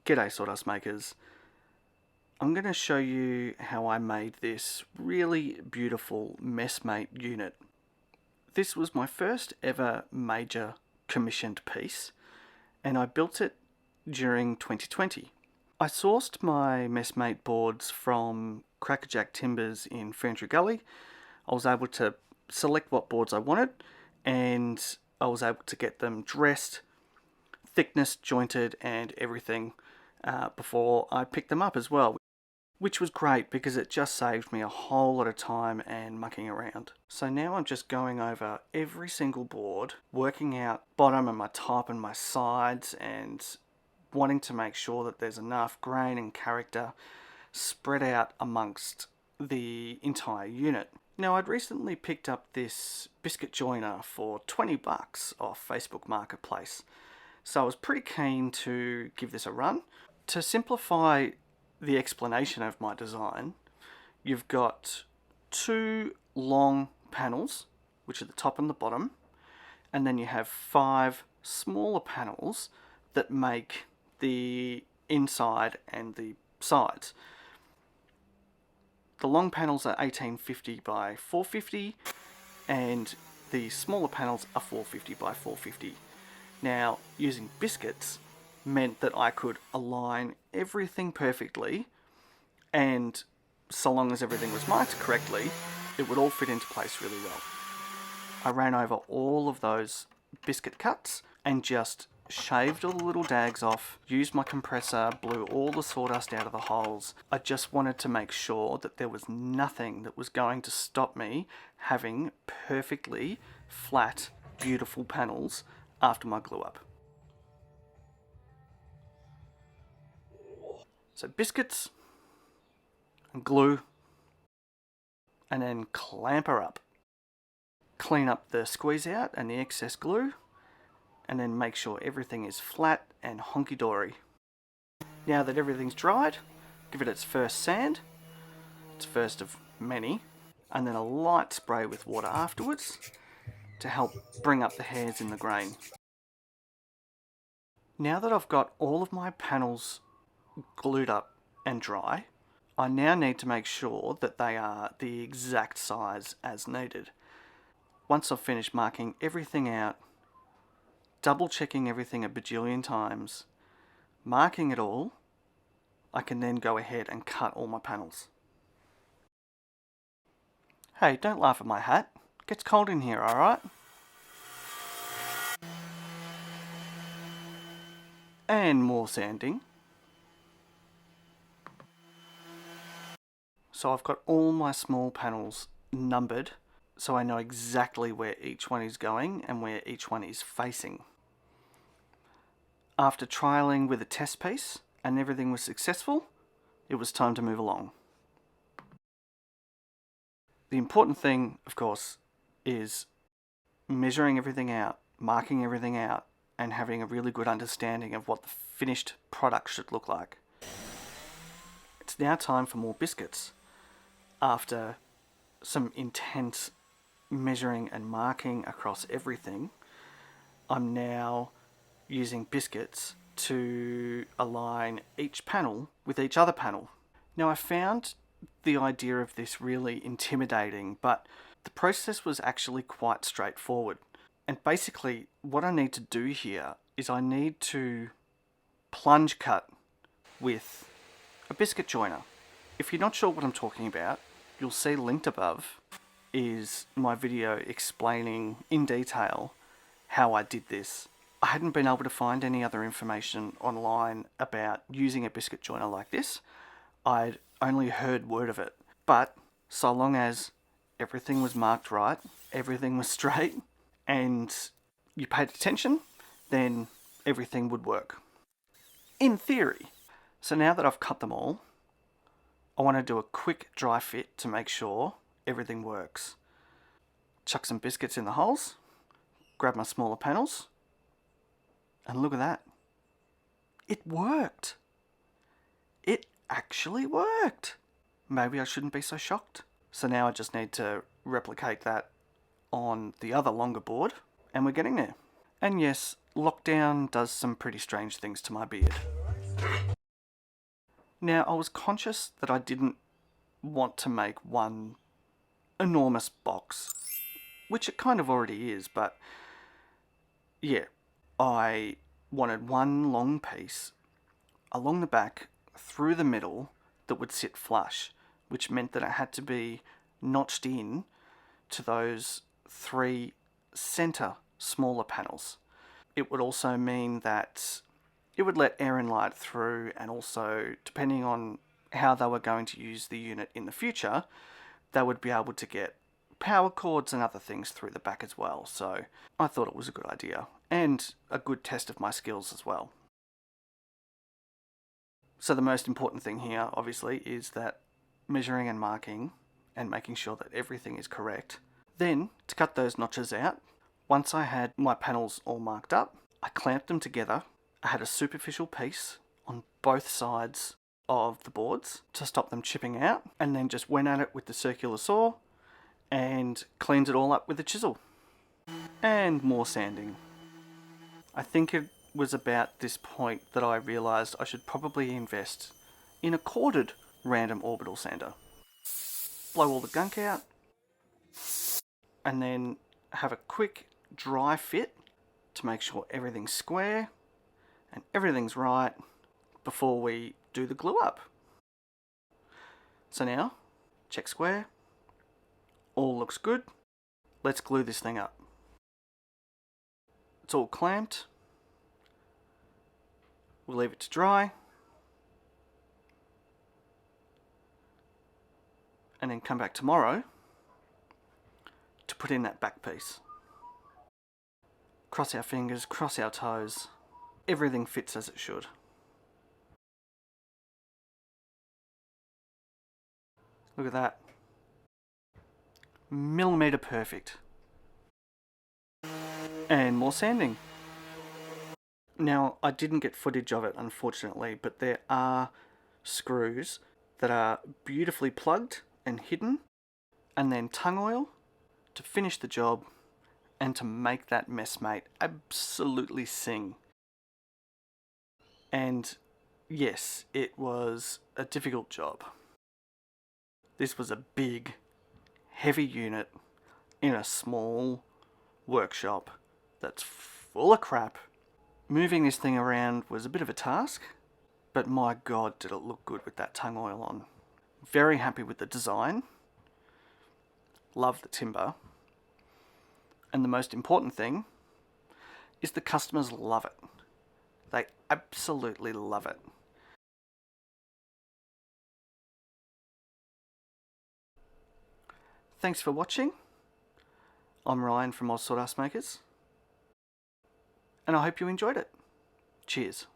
G'day sawdust makers. I'm going to show you how I made this really beautiful Messmate unit. This was my first ever major commissioned piece and I built it during 2020. I sourced my Messmate boards from Crackerjack Timbers in Ferntree Gully. I was able to select what boards I wanted and I was able to get them dressed, thickness, jointed and everything before I picked them up as well, which was great because it just saved me a whole lot of time and mucking around. So now I'm just going over every single board, working out bottom and my top and my sides and wanting to make sure that there's enough grain and character spread out amongst the entire unit. Now I'd recently picked up this biscuit joiner for 20 bucks off Facebook Marketplace. So I was pretty keen to give this a run. To simplify the explanation of my design, you've got two long panels, which are the top and the bottom, and then you have 5 smaller panels that make the inside and the sides. The long panels are 1850 by 450 and the smaller panels are 450 by 450. Now, using biscuits meant that I could align everything perfectly, and so long as everything was marked correctly, it would all fit into place really well. I ran over all of those biscuit cuts and just shaved all the little dags off, used my compressor, blew all the sawdust out of the holes. I just wanted to make sure that there was nothing that was going to stop me having perfectly flat, beautiful panels after my glue up. So biscuits and glue, and then clamp her up. Clean up the squeeze out and the excess glue, and then make sure everything is flat and honky-dory. Now that everything's dried, give it its first sand, its first of many, and then a light spray with water afterwards to help bring up the hairs in the grain. Now that I've got all of my panels glued up and dry, I now need to make sure that they are the exact size as needed. Once I've finished marking everything out, double checking everything a bajillion times, marking it all, I can then go ahead and cut all my panels. Hey, don't laugh at my hat. It gets cold in here, alright? And more sanding. So I've got all my small panels numbered so I know exactly where each one is going and where each one is facing. After trialling with a test piece and everything was successful, it was time to move along. The important thing, of course, is measuring everything out, marking everything out, and having a really good understanding of what the finished product should look like. It's now time for more biscuits. After some intense measuring and marking across everything, I'm now using biscuits to align each panel with each other panel. Now I found the idea of this really intimidating, but the process was actually quite straightforward. And basically what I need to do here is I need to plunge cut with a biscuit joiner. If you're not sure what I'm talking about, you'll see linked above is my video explaining in detail how I did this. I hadn't been able to find any other information online about using a biscuit joiner like this. I'd only heard word of it. But so long as everything was marked right, everything was straight, and you paid attention, then everything would work. In theory. So now that I've cut them all, I want to do a quick dry fit to make sure everything works. Chuck some biscuits in the holes, grab my smaller panels, and look at that. It worked. It actually worked. Maybe I shouldn't be so shocked. So now I just need to replicate that on the other longer board, and we're getting there. And yes, lockdown does some pretty strange things to my beard. Now, I was conscious that I didn't want to make one enormous box, which it kind of already is, but yeah, I wanted one long piece along the back, through the middle, that would sit flush, which meant that it had to be notched in to those 3 center smaller panels. It would also mean that it would let air and light through, and also, depending on how they were going to use the unit in the future, they would be able to get power cords and other things through the back as well. So I thought it was a good idea and a good test of my skills as well. So the most important thing here, obviously, is that measuring and marking and making sure that everything is correct. Then, to cut those notches out, once I had my panels all marked up, I clamped them together. I had a superficial piece on both sides of the boards to stop them chipping out, and then just went at it with the circular saw and cleaned it all up with a chisel. And more sanding. I think it was about this point that I realised I should probably invest in a corded random orbital sander. Blow all the gunk out, and then have a quick dry fit to make sure everything's square and everything's right before we do the glue up. So now, check square, all looks good, let's glue this thing up. It's all clamped, we'll leave it to dry, and then come back tomorrow to put in that back piece. Cross our fingers, cross our toes, everything fits as it should. Look at that. Millimetre perfect. And more sanding. Now, I didn't get footage of it, unfortunately, but there are screws that are beautifully plugged and hidden, and then tung oil to finish the job and to make that Messmate absolutely sing. And yes, it was a difficult job. This was a big, heavy unit in a small workshop that's full of crap. Moving this thing around was a bit of a task, but my god did it look good with that tung oil on. Very happy with the design. Love the timber. And the most important thing is the customers love it. They absolutely love it. Thanks for watching. I'm Ryan from Oz Sawdust Makers, and I hope you enjoyed it. Cheers.